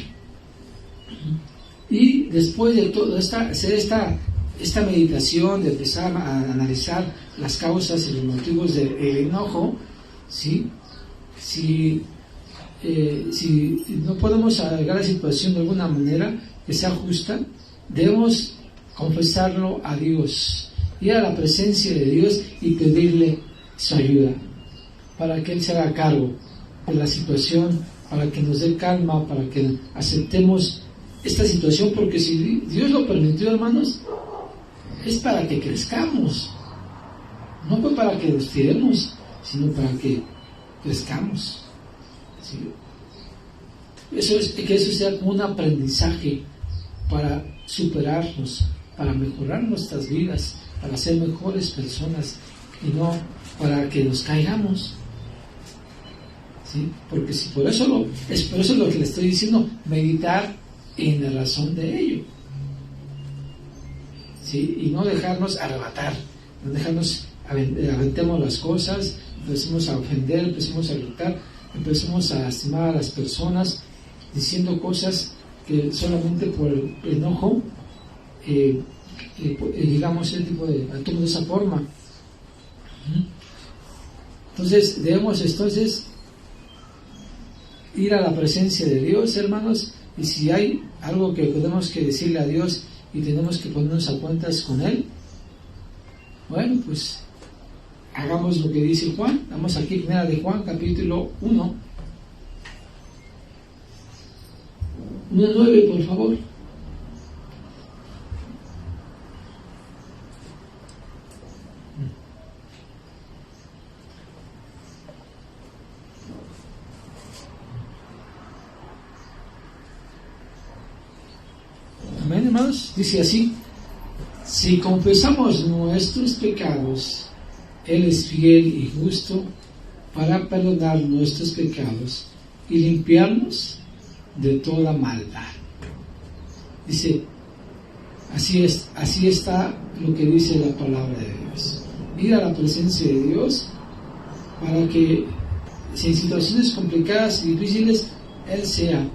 Y después de todo hacer esta meditación, de empezar a analizar las causas y los motivos del enojo, ¿sí? Si no podemos arreglar la situación de alguna manera que sea justa, debemos confesarlo a Dios, ir a la presencia de Dios y pedirle su ayuda para que Él se haga cargo de la situación, para que nos dé calma, para que aceptemos esta situación, porque si Dios lo permitió, hermanos, es para que crezcamos, no fue para que nos tiremos, sino para que crezcamos, ¿sí? Que eso sea como un aprendizaje para superarnos, para mejorar nuestras vidas, para ser mejores personas y no para que nos caigamos, ¿sí? Porque si por eso lo que le estoy diciendo, meditar en la razón de ello, ¿sí? Y no dejarnos arrebatar, no dejarnos aventemos las cosas, empecemos a ofender, empecemos a gritar, empecemos a lastimar a las personas diciendo cosas que solamente por el enojo digamos ese tipo de actuamos de esa forma. Entonces debemos ir a la presencia de Dios, hermanos, y si hay algo que tenemos que decirle a Dios y tenemos que ponernos a cuentas con Él, bueno, pues hagamos lo que dice Juan. Vamos aquí, primera de Juan, capítulo 1, 1:9, por favor. Amén, hermanos. Dice así: si confesamos nuestros pecados, Él es fiel y justo para perdonar nuestros pecados y limpiarnos de toda maldad. Dice, así está lo que dice la palabra de Dios. Ir a la presencia de Dios para que si en situaciones complicadas y difíciles, Él sea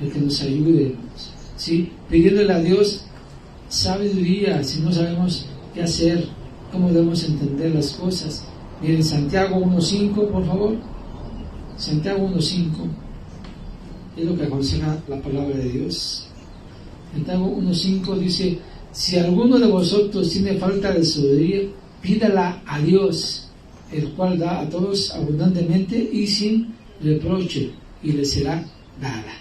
el que nos ayude, ¿sí? Pidiéndole a Dios sabiduría si no sabemos qué hacer, cómo debemos entender las cosas. Miren, Santiago 1:5, por favor. Santiago 1:5 es lo que aconseja la palabra de Dios. Santiago 1:5 dice: si alguno de vosotros tiene falta de sabiduría, pídala a Dios, el cual da a todos abundantemente y sin reproche, y le será dada.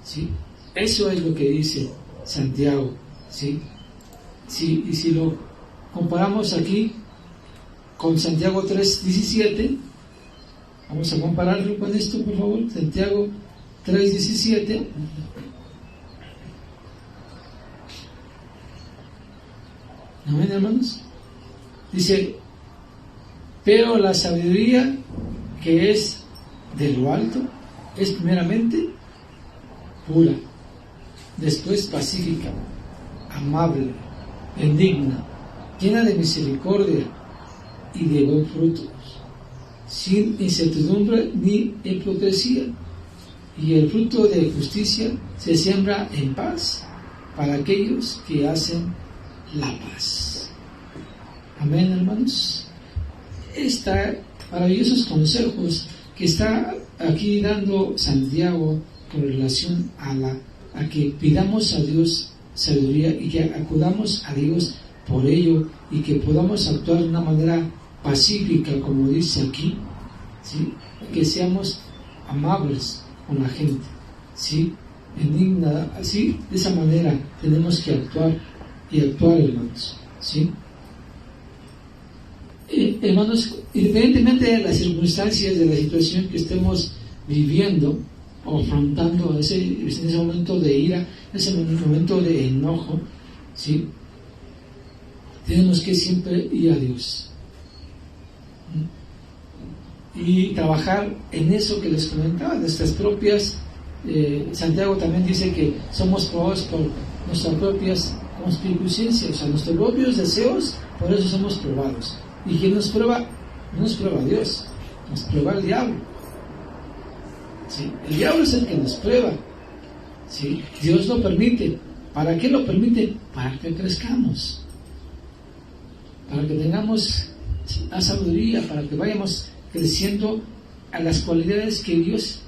¿Sí? Eso es lo que dice Santiago, ¿sí? Sí, y si lo comparamos aquí con Santiago 3:17, vamos a compararlo con esto, por favor. Santiago 3:17. Amén, hermanos. Dice: pero la sabiduría que es de lo alto es primeramente pura, después pacífica, amable, benigna, llena de misericordia y de buen fruto, sin incertidumbre ni hipocresía, y el fruto de justicia se siembra en paz para aquellos que hacen la paz. Amén, hermanos. Maravillosos consejos que está aquí dando Santiago con relación a que pidamos a Dios sabiduría y que acudamos a Dios por ello y que podamos actuar de una manera pacífica, como dice aquí, ¿sí? Que seamos amables con la gente, ¿sí? Benigna, así, de esa manera tenemos que actuar hermanos, ¿sí? Hermanos, independientemente de las circunstancias, de la situación que estemos viviendo o afrontando en ese momento de ira, ese momento de enojo, ¿sí? Tenemos que siempre ir a Dios y trabajar en eso que les comentaba, nuestras propias. Santiago también dice que somos probados por nuestras propias concupiscencias, o sea, nuestros propios deseos, por eso somos probados. ¿Y quién nos prueba? No nos prueba Dios, nos prueba el diablo. ¿Sí? El diablo es el que nos prueba. ¿Sí? Dios lo permite. ¿Para qué lo permite? Para que crezcamos, para que tengamos la sabiduría, para que vayamos creciendo a las cualidades que Dios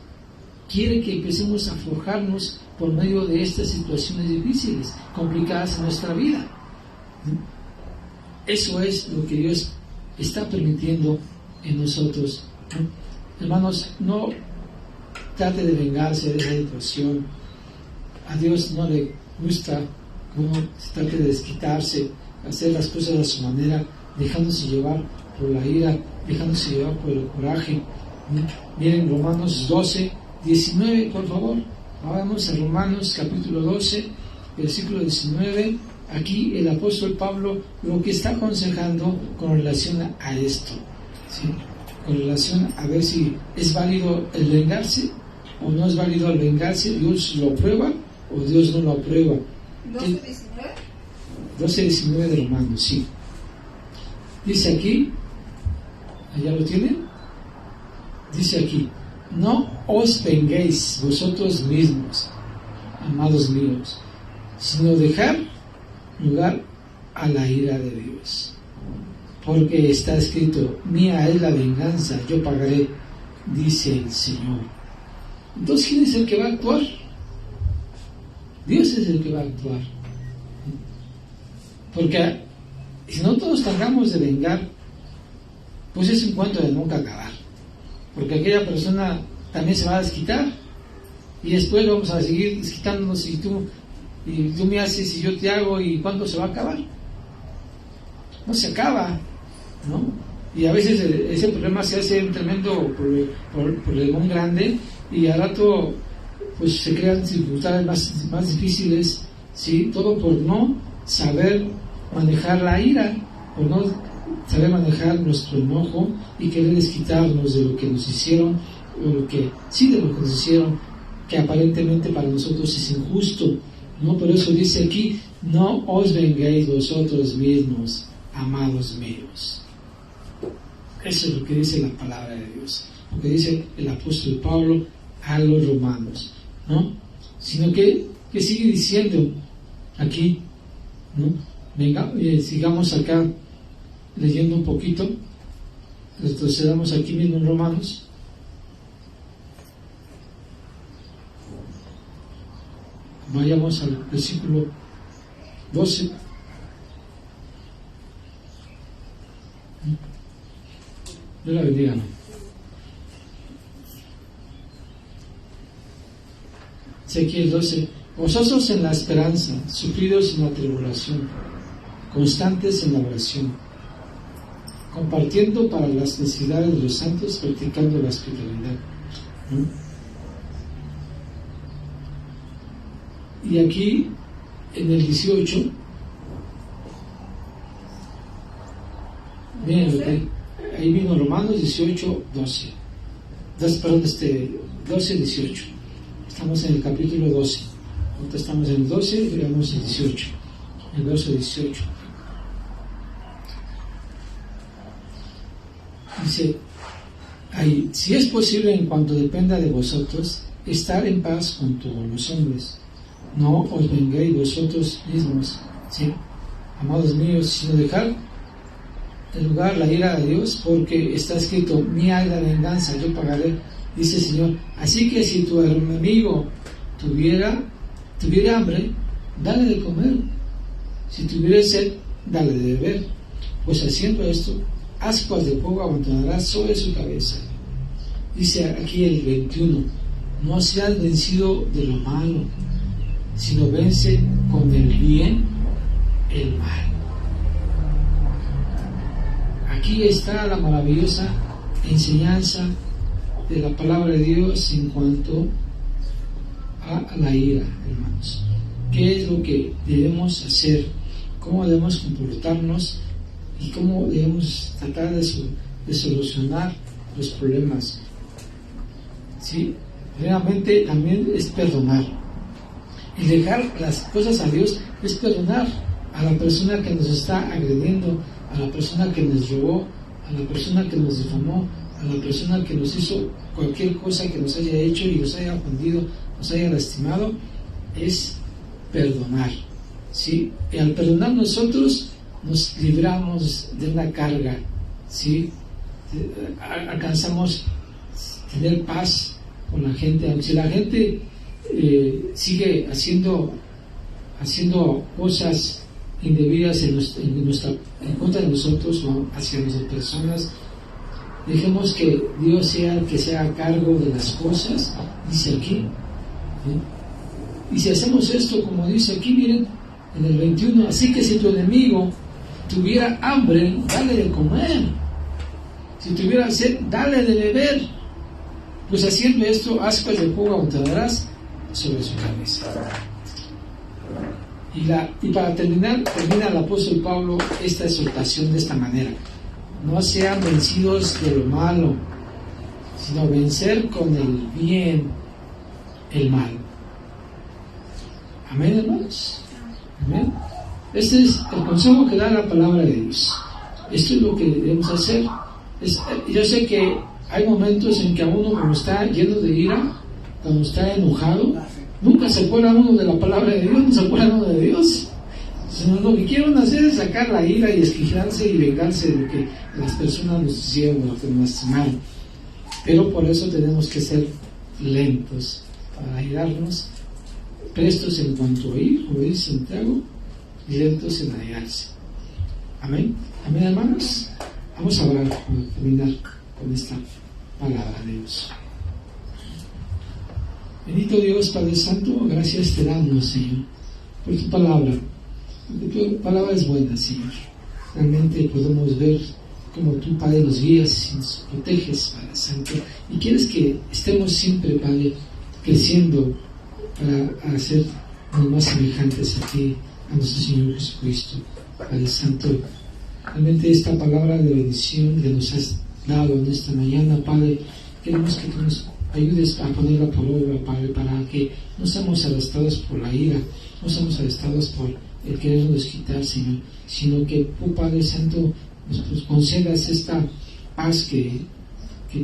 quiere que empecemos a forjarnos por medio de estas situaciones difíciles, complicadas en nuestra vida. Eso es lo que Dios está permitiendo en nosotros. Hermanos, no trate de vengarse de esa situación. A Dios no le gusta cómo se trate de desquitarse, hacer las cosas a su manera, dejándose llevar por la ira, dejándose llevar por el coraje. Miren Romanos 12, 19, por favor. Vamos a Romanos capítulo 12, versículo 19. Aquí el apóstol Pablo lo que está aconsejando con relación a esto, ¿sí? Con relación a ver si es válido el vengarse o no es válido el vengarse. Dios lo aprueba o Dios no lo aprueba. 12:19 de Romanos, sí. Dice aquí, ¿allá lo tienen? Dice aquí: no os venguéis vosotros mismos, amados míos, sino dejar lugar a la ira de Dios, porque está escrito: mía es la venganza, yo pagaré, dice el Señor. Entonces, ¿quién es el que va a actuar? Dios es el que va a actuar. Porque si no todos tratamos de vengar, pues es un cuento de nunca acabar, porque aquella persona también se va a desquitar y después vamos a seguir desquitándonos, y tú me haces y yo te hago, y ¿cuándo se va a acabar? No se acaba, ¿no? Y a veces ese problema se hace un tremendo problemón grande, y al rato pues se crean dificultades más difíciles, ¿sí? Todo por no saber manejar la ira, por no saber manejar nuestro enojo y querer desquitarnos de lo que nos hicieron, o de lo que nos hicieron, que aparentemente para nosotros es injusto, ¿no? Por eso dice aquí: no os venguéis vosotros mismos, amados míos. Eso es lo que dice la palabra de Dios, lo que dice el apóstol Pablo a los romanos, ¿no? Sino que sigue diciendo aquí, ¿no? Venga, sigamos acá leyendo un poquito, retrocedamos aquí mismo en Romanos. Vayamos al versículo 12. Dios la bendiga. Ezequiel 12: vosotros en la esperanza, sufridos en la tribulación, constantes en la oración, compartiendo para las necesidades de los santos, practicando la hospitalidad. Y aquí en el 18, miren lo que ahí vino Romanos 18, 12. 12, 18. Estamos en el capítulo 12. Ahorita estamos en el 12 y veamos el 18. El verso 18. Dice ahí: si es posible, en cuanto dependa de vosotros, estar en paz con todos los hombres. No os venguéis vosotros mismos, ¿sí? Amados míos, sino dejar en lugar la ira de Dios, porque está escrito: mía es la venganza, yo pagaré, dice el Señor. Así que si tu enemigo tuviera hambre, dale de comer; si tuviera sed, dale de beber, pues haciendo esto, ascuas de fuego abandonarás sobre su cabeza. dice aquí el 21, no seas vencido de lo malo, sino vence con el bien el mal. Aquí está la maravillosa enseñanza de la palabra de Dios en cuanto a la ira, hermanos. ¿Qué es lo que debemos hacer? ¿Cómo debemos comportarnos? ¿Y cómo debemos tratar de solucionar los problemas? ¿Sí? Realmente también es perdonar. Y dejar las cosas a Dios es perdonar a la persona que nos está agrediendo, a la persona que nos robó, a la persona que nos difamó, a la persona que nos hizo cualquier cosa que nos haya hecho y nos haya ofendido, nos haya lastimado, es perdonar. ¿Sí? Y al perdonar nosotros nos libramos de una carga, ¿sí? Alcanzamos tener paz con la gente. Aunque si la gente sigue haciendo cosas indebidas en contra de nosotros o hacia nuestras personas, dejemos que Dios sea el que se haga cargo de las cosas, dice aquí. ¿Sí? Y si hacemos esto, como dice aquí, miren, en el 21, así que si tu enemigo tuviera hambre, dale de comer. Si tuviera sed, dale de beber. Pues haciendo esto, ascuas de fuego untarás sobre su cabeza. Y para termina el apóstol Pablo esta exhortación de esta manera: no sean vencidos de lo malo, sino vencer con el bien el mal. Amén, hermanos. Amén. Este es el consejo que da la palabra de Dios. Esto es lo que debemos hacer. Yo sé que hay momentos en que a uno, cuando está lleno de ira, cuando está enojado, nunca se acuerda uno de la palabra de Dios, no se acuerda uno de Dios. Sino lo que quieren hacer es sacar la ira y esquijarse y vengarse de lo que las personas nos hicieron, de lo que nos lastimaron. Pero por eso tenemos que ser lentos para ayudarnos, prestos en cuanto a ir, como dice Santiago, y lentos en hallarse. Amén. Amén, hermanos. Vamos a orar para terminar con esta palabra de Dios. Bendito Dios, Padre Santo, gracias te damos, Señor, por tu palabra, porque tu palabra es buena, Señor. Realmente podemos ver cómo tú, Padre, nos guías y nos proteges, Padre Santo, y quieres que estemos siempre, Padre, creciendo para ser más semejantes a ti, a nuestro Señor Jesucristo. Padre Santo, realmente esta palabra de bendición que nos has dado en esta mañana, Padre, queremos que tú nos ayudes a ponerla por obra, Padre, para que no seamos arrastrados por la ira, no seamos arrastrados por el querernos quitar, Señor, sino que tú, Padre Santo, nos concedas esta paz que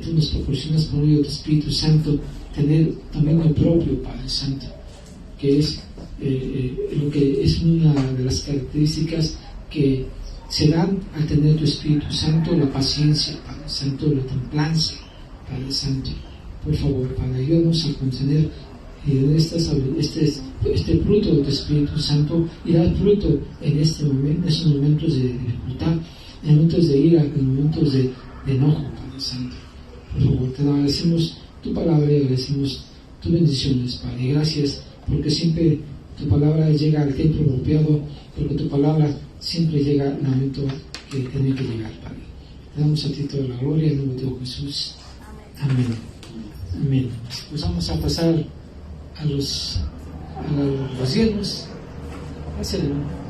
tú nos proporcionas por medio de tu Espíritu Santo, tener también el propio, Padre Santo, que es lo que es una de las características que se dan al tener tu Espíritu Santo: la paciencia, Padre Santo, la templanza, Padre Santo. Por favor, Padre, ayúdanos a contener este fruto de tu Espíritu Santo y dar fruto en esos momentos de dificultad, en momentos de ira, en momentos de enojo, Padre Santo. Por favor, te agradecemos tu palabra y agradecemos tus bendiciones, Padre. Y gracias porque siempre tu palabra llega al tiempo apropiado, porque tu palabra siempre llega al momento que tiene que llegar, Padre. Te damos a ti toda la gloria en el nombre de Jesús. Amén. Amén. Pues vamos a pasar a los diezmos. Gracias, hermano.